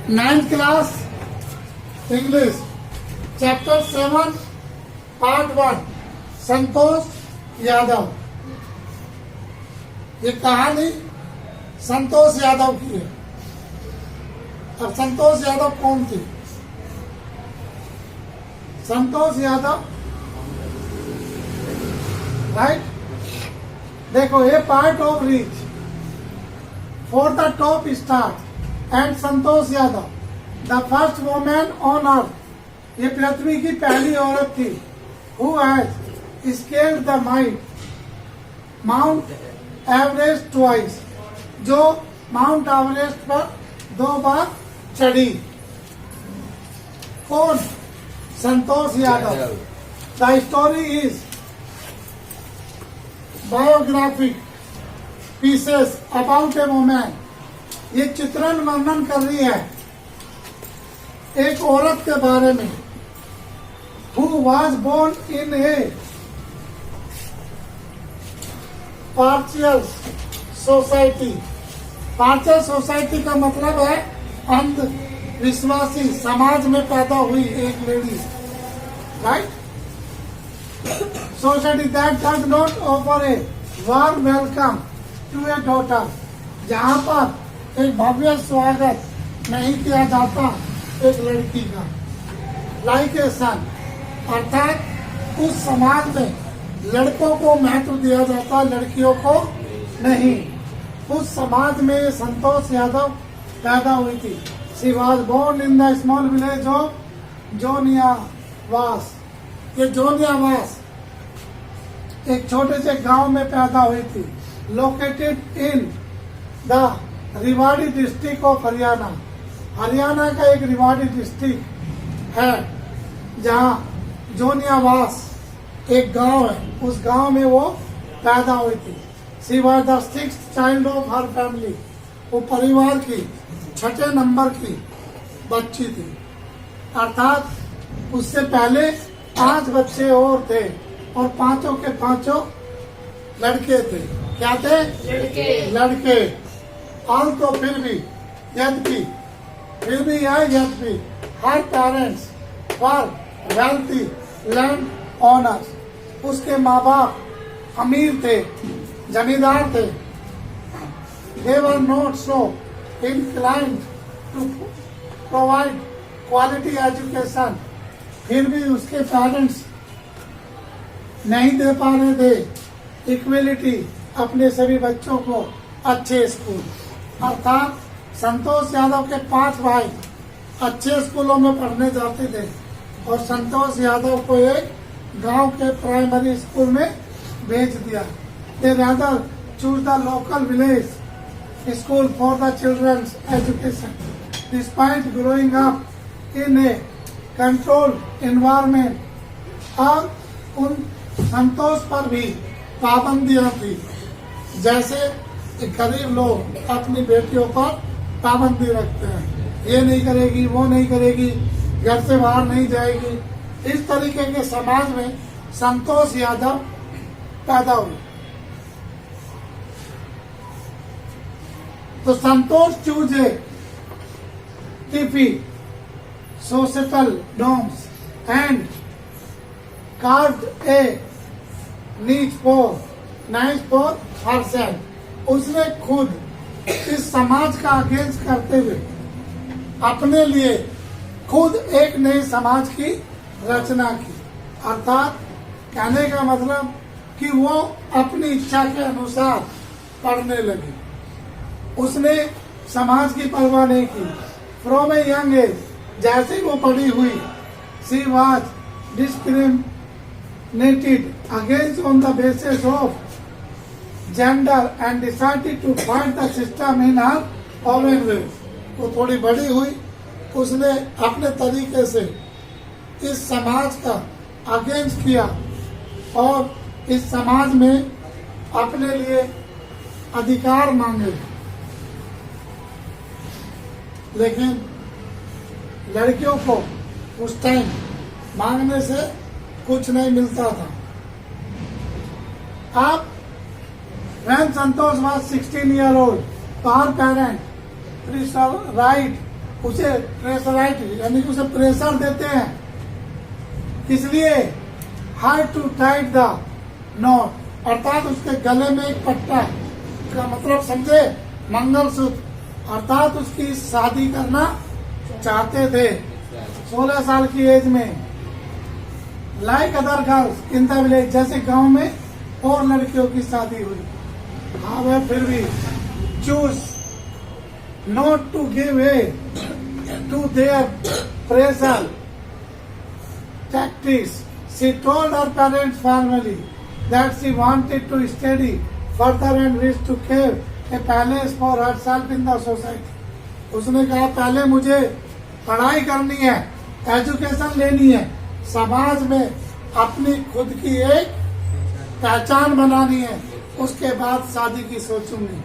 9th class English chapter 7 part 1 Santosh Yadav. ये कहानी संतोष यादव की है। अब संतोष यादव कौन थी? संतोष यादव राइट। देखो ये part of reach for the top star and Santosh Yadav the first woman on earth, ये पृथ्वी की पहली औरत थी who has scaled the Mount Everest twice, जो माउंट एवरेस्ट पर 2 बार चढ़ी। कौन? Santosh Yadav. The story is biographic pieces about a women. ये चित्रण वर्णन कर रही है एक औरत के बारे में who was born in a partial society. Partial society का मतलब है अंधविश्वासी समाज में पैदा हुई एक lady, right. Society that does not offer a warm welcome to a daughter, जहाँ पर एक भव्य स्वागत नहीं किया जाता एक लड़की का। लाइक ए सन, अर्थात उस समाज में लड़कों को महत्व दिया जाता, लड़कियों को नहीं। उस समाज में संतोष यादव पैदा हुई थी। She was born in the small village of Joniawas. ये जोनियावास एक छोटे से गांव में पैदा हुई थी। Located in the Rewari district of Haryana. Haryana का एक रेवाड़ी डिस्ट्रिक्ट है जहां जोनियावास एक गांव है, उस गांव में वो पैदा हुई थी। She was the 6th child of her family. वो परिवार की 6ठे नंबर की बच्ची थी, अर्थात उससे पहले 5 बच्चे और थे और पांचों के पांचों लड़के थे। क्या थे? लड़के। और तो फिर भी यद्यपि her parents were wealthy land owners. उसके माँ बाप अमीर थे, जमींदार थे। They were not so inclined to provide quality education. फिर भी उसके पेरेंट्स नहीं दे पा रहे थे इक्वलिटी अपने सभी बच्चों को अच्छे स्कूल। अर्थात संतोष यादव के 5 भाई अच्छे स्कूलों में पढ़ने जाते थे और संतोष यादव को एक गांव के प्राइमरी स्कूल में भेज दिया। They rather choose the local village school for the children's education despite growing up in a controlled environment. और उन संतोष पर भी पाबंदियां थी, जैसे गरीब लोग अपनी बेटियों पर पाबंदी रखते हैं, ये नहीं करेगी, वो नहीं करेगी, घर से बाहर नहीं जाएगी। इस तरीके के समाज में संतोष यादव पैदा हुए। तो Santosh chose to defy social norms and carved a niche for herself। उसने खुद इस समाज का अगेंस्ट करते हुए अपने लिए खुद एक नए समाज की रचना की। अर्थात कहने का मतलब कि वो अपनी इच्छा के अनुसार पढ़ने लगी। उसने समाज की परवाह नहीं की। फ्रॉम ए यंग एज, जैसे वो पढ़ी हुई, she was discriminated against on the basis of gender and decided to fight the system in her own way। वो थोड़ी बड़ी हुई, उसने अपने तरीके से इस समाज का अगेंस्ट किया और इस समाज में अपने लिए अधिकार मांगे। लेकिन लड़कियों को उस टाइम मांगने से कुछ नहीं मिलता था। अब when Santosh was 16 years old, her parents resolved उसे प्रेशराइज यानी कि उसे प्रेशर देते हैं। किस लिए? Hard to tight the knot, अर्थात उसके गले में एक पट्टा का मतलब समझे, मंगलसूत्र, अर्थात उसकी शादी करना चाहते थे 16 साल की एज में। Like other girls in the village, जैसे गांव में और लड़कियों की शादी हुई। हाँ वह फिर भी choose not to give way to their pressure tactics. She told her parents formally that she wanted to study further and wished to keep a place for herself in the society. उसने कहा पहले मुझे पढ़ाई करनी है, education लेनी है, समाज में अपनी खुद की एक पहचान बनानी है, उसके बाद शादी की सोचूंगी।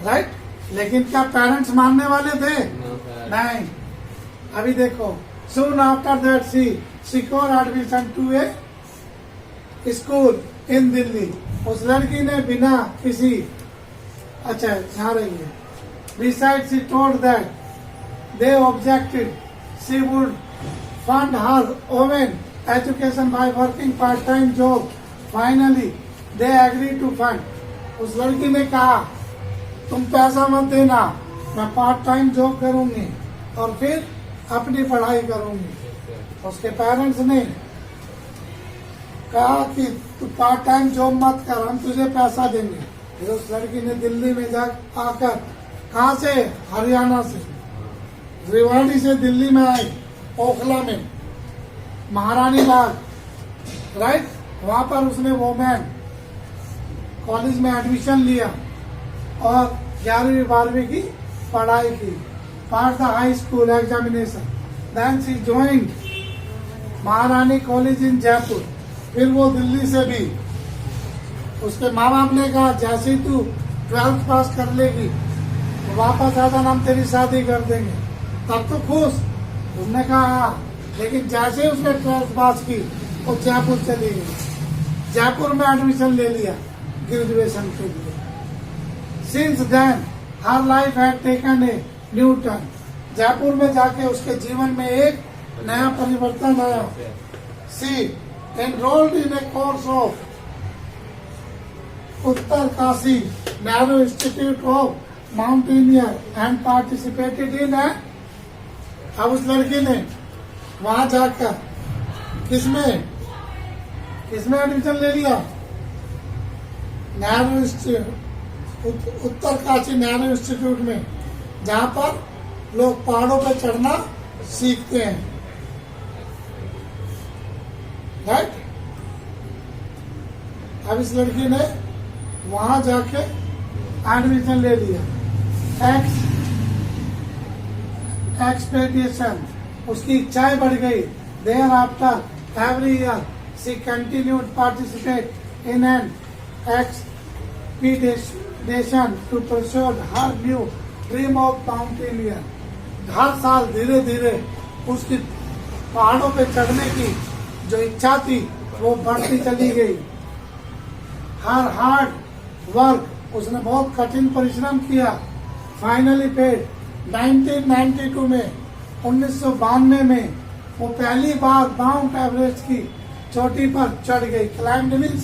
राइट? लेकिन क्या पेरेंट्स मानने वाले थे? नहीं। अभी देखो, soon after that she secured admission to a school in Delhi. उस लड़की ने बिना किसी अच्छा यहाँ रही है। Besides, she told that they objected. She would fund her own education by working part-time job. Finally, they agreed to fund. उस लड़की ने कहा तुम पैसा मत देना, मैं पार्ट टाइम जॉब करूंगी और फिर अपनी पढ़ाई करूंगी। उसके पेरेंट्स ने कहा कि तू पार्ट टाइम जॉब मत कर, हम तुझे पैसा देंगे। फिर उस लड़की ने दिल्ली में जा आकर, कहाँ से? हरियाणा से, रेवाड़ी से दिल्ली में आई, ओखला में, महारानी बाग, राइट? वहां पर उसने वोमेन कॉलेज में एडमिशन लिया और 11वीं 12वीं की पढ़ाई की। Pass the high school examination, then she joined Maharani college in Jaipur. फिर वो दिल्ली से भी, उसके माँ बाप ने कहा जैसे ही तू 12th पास कर लेगी तो वापस आ जाना, हम तेरी शादी कर देंगे। तब तो खुश, उसने कहा हाँ। लेकिन जैसे ही उसने 12th पास की वो जयपुर चली गई, जयपुर में एडमिशन ले लिया ग्रेजुएशन के लिए। Since then her life had taken a new turn. Jaipur में जाके उसके जीवन में एक नया परिवर्तन आया। She enrolled in a course of Uttarkashi Nehru institute of mountaineer and participated in. अब उस लड़की ने वहां जाकर किसमें एडमिशन ले लिया? नेहरू इंस्टीट्यूट, उत्तर काशी नेहरू इंस्टीट्यूट में, जहां पर लोग पहाड़ों पर चढ़ना सीखते हैं। राइट? अब इस लड़की ने वहां जाके एडमिशन ले लिया। एक्सपेक्टेशन, उसकी इच्छाएं बढ़ गई। Thereafter every year she continued participate in an expedition to pursue her new dream of mountaineer. हर साल धीरे धीरे उसकी पहाड़ों पे चढ़ने की जो इच्छा थी वो बढ़ती चली गई। हर हार्ड वर्क, उसने बहुत कठिन परिश्रम किया। फाइनली पेड 1992 में, 1992 में वो पहली बार माउंट एवरेस्ट की चोटी पर चढ़ गई। क्लाइम्ड मीन्स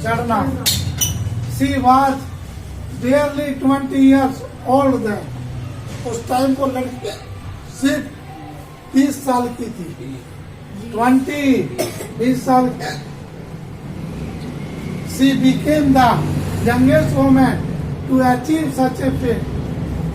चढ़ना। She was barely 20 years old then. उस टाइम को लड़की सिर्फ 20 साल की थी। 20 साल की। She became the youngest woman to achieve such a feat.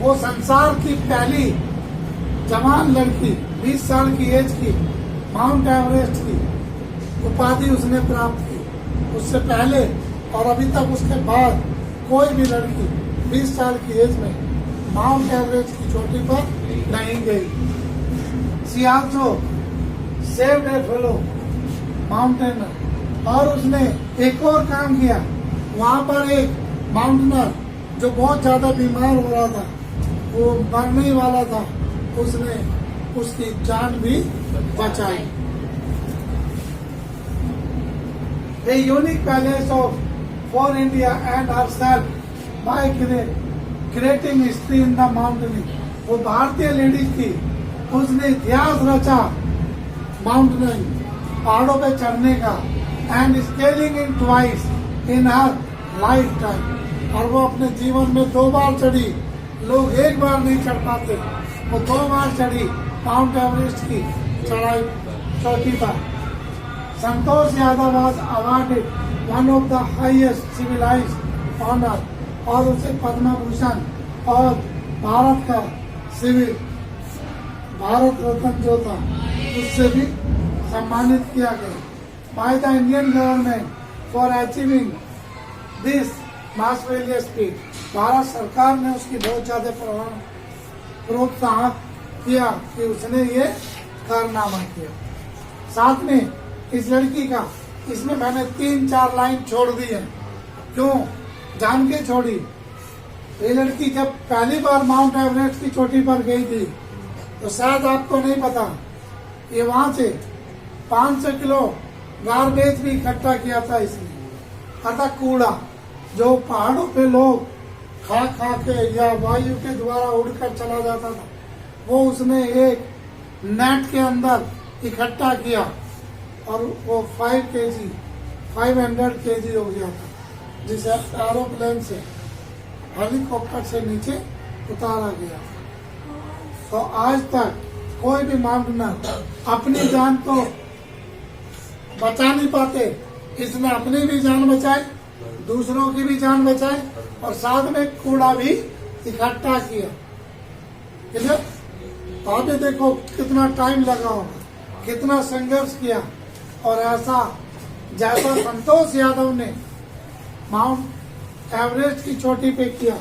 वो संसार की पहली जवान लड़की, 20 साल की एज की, माउंट एवरेस्ट की उपाधि उसने प्राप्त की। उससे पहले और अभी तक उसके बाद कोई भी लड़की 20 साल की एज में माउंट एवरेस्ट की चोटी पर नहीं गई। She also saved a fellow mountaineer, और उसने एक और काम किया। वहां पर एक माउंटेनर जो बहुत ज्यादा बीमार हो रहा था, वो मरने ही वाला था, उसने उसकी जान भी बचाई। A unique palace for India and herself by creating history in the mountaineering. वो भारतीय लेडीज थी, उसने इतिहास रचा माउंटेनिंग, पहाड़ों पे चढ़ने का, and scaling in twice in her life time. और वो अपने जीवन में 2 बार चढ़ी, लोग 1 बार नहीं चढ़ पाते, वो 2 बार चढ़ी माउंट एवरेस्ट की चढ़ाई चोटी पर। Santosh Yadav was awarded one of the highest civilized honour, और उसे पद्म भूषण और भारत का सिविल भारत रत्न जो था उससे भी सम्मानित किया गया by the Indian government for achieving this marvellous feat. Bharat सरकार ने उसकी बहुत ज्यादा प्रोत्साहन किया कि उसने ये कारनामा किया। साथ में इस लड़की का, इसमें मैंने 3-4 लाइन छोड़ दी है, क्यों जान के छोड़ी। ये लड़की जब पहली बार माउंट एवरेस्ट की चोटी पर गई थी तो शायद आपको नहीं पता, ये वहां से 500 किलो गार्बेज भी इकट्ठा किया था इसने, अर्थात कूड़ा जो पहाड़ों पे लोग खा खा के या वायु के द्वारा उड़कर चला जाता था, वो उसने एक नेट के अंदर इकट्ठा किया और वो 500 केजी हो गया था, जिसे एरोप्लेन से हेलीकॉप्टर से नीचे उतारा गया। तो आज तक कोई भी माउंटेनर अपनी जान तो बचा नहीं पाते, इसने अपनी भी जान बचाई, दूसरों की भी जान बचाई, और साथ में कूड़ा भी इकट्ठा किया। ठीक है, तो आप ये देखो कितना टाइम लगा होगा, कितना संघर्ष किया, और ऐसा जैसा संतोष यादव ने माउंट एवरेस्ट की चोटी पे किया,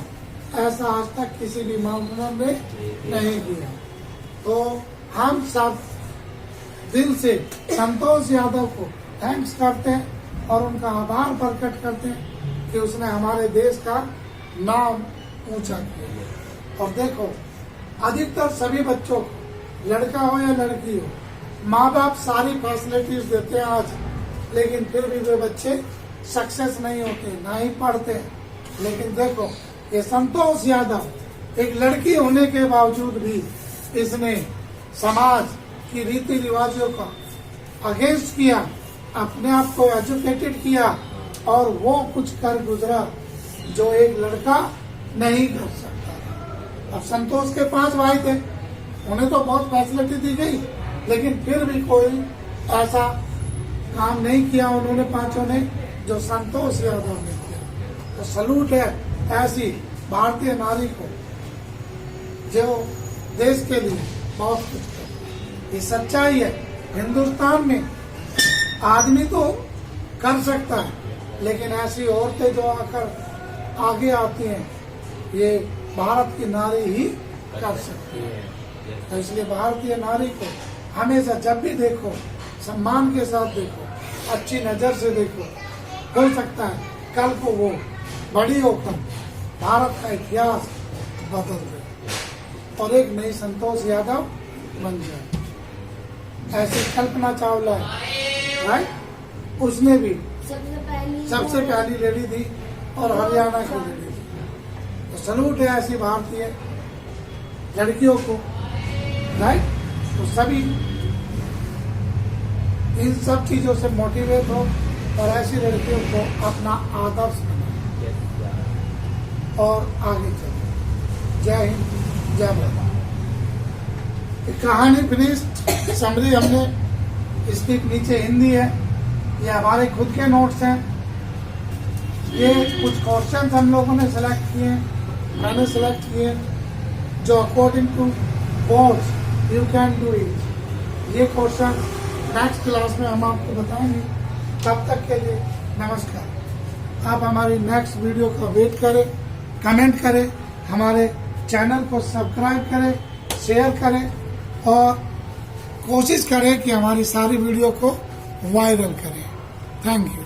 ऐसा आज तक किसी भी माउंटेनर ने नहीं किया। तो हम सब दिल से संतोष यादव को थैंक्स करते हैं और उनका आभार प्रकट करते हैं कि उसने हमारे देश का नाम ऊंचा किया। और देखो, अधिकतर सभी बच्चों को, लड़का हो या लड़की हो, माँ बाप सारी फैसिलिटीज देते हैं आज, लेकिन फिर भी वे बच्चे सक्सेस नहीं होते, ना ही पढ़ते। लेकिन देखो, ये संतोष यादव एक लड़की होने के बावजूद भी इसने समाज की रीति रिवाजों का अगेंस्ट किया, अपने आप को एजुकेटेड किया, और वो कुछ कर गुजरा जो एक लड़का नहीं कर सकता। अब संतोष के 5 भाई थे, उन्हें तो बहुत फैसिलिटी दी गई, लेकिन फिर भी कोई ऐसा काम नहीं किया उन्होंने पांचों ने जो संतोष यादव ने किया। तो सलूट है ऐसी भारतीय नारी को जो देश के लिए बहुत कुछ कर। ये सच्चाई है, हिंदुस्तान में आदमी तो कर सकता है, लेकिन ऐसी औरतें जो आकर आगे आती हैं, ये भारत की नारी ही कर सकती है। तो इसलिए भारतीय नारी को हमेशा जब भी देखो सम्मान के साथ देखो, अच्छी नजर से देखो। हो सकता है कल को वो बड़ी होकर भारत का इतिहास बदल दे और एक नई संतोष यादव बन जाए। ऐसी कल्पना चावला है, राइट, उसने भी सबसे पहली लेडी थी और हरियाणा की लेडी थी। तो सलूट है ऐसी भारतीय लड़कियों को, राइट। तो सभी इन सब चीजों से मोटिवेट हो और ऐसी लड़कियों को अपना आदर्श बनाए और आगे चले। जय हिंद, जय भारत। कहानी फिनिश, समरी हमने, इसके नीचे हिंदी है, ये हमारे खुद के नोट्स हैं। ये कुछ क्वेश्चंस हम लोगों ने सिलेक्ट किए, मैंने सिलेक्ट किए जो according to boards you can do it. ये क्वेश्चन नेक्स्ट क्लास में हम आपको बताएंगे। तब तक के लिए नमस्कार। आप हमारी नेक्स्ट वीडियो का वेट करें, कमेंट करें, हमारे चैनल को सब्सक्राइब करें, शेयर करें और कोशिश करें कि हमारी सारी वीडियो को वायरल करें। Thank you.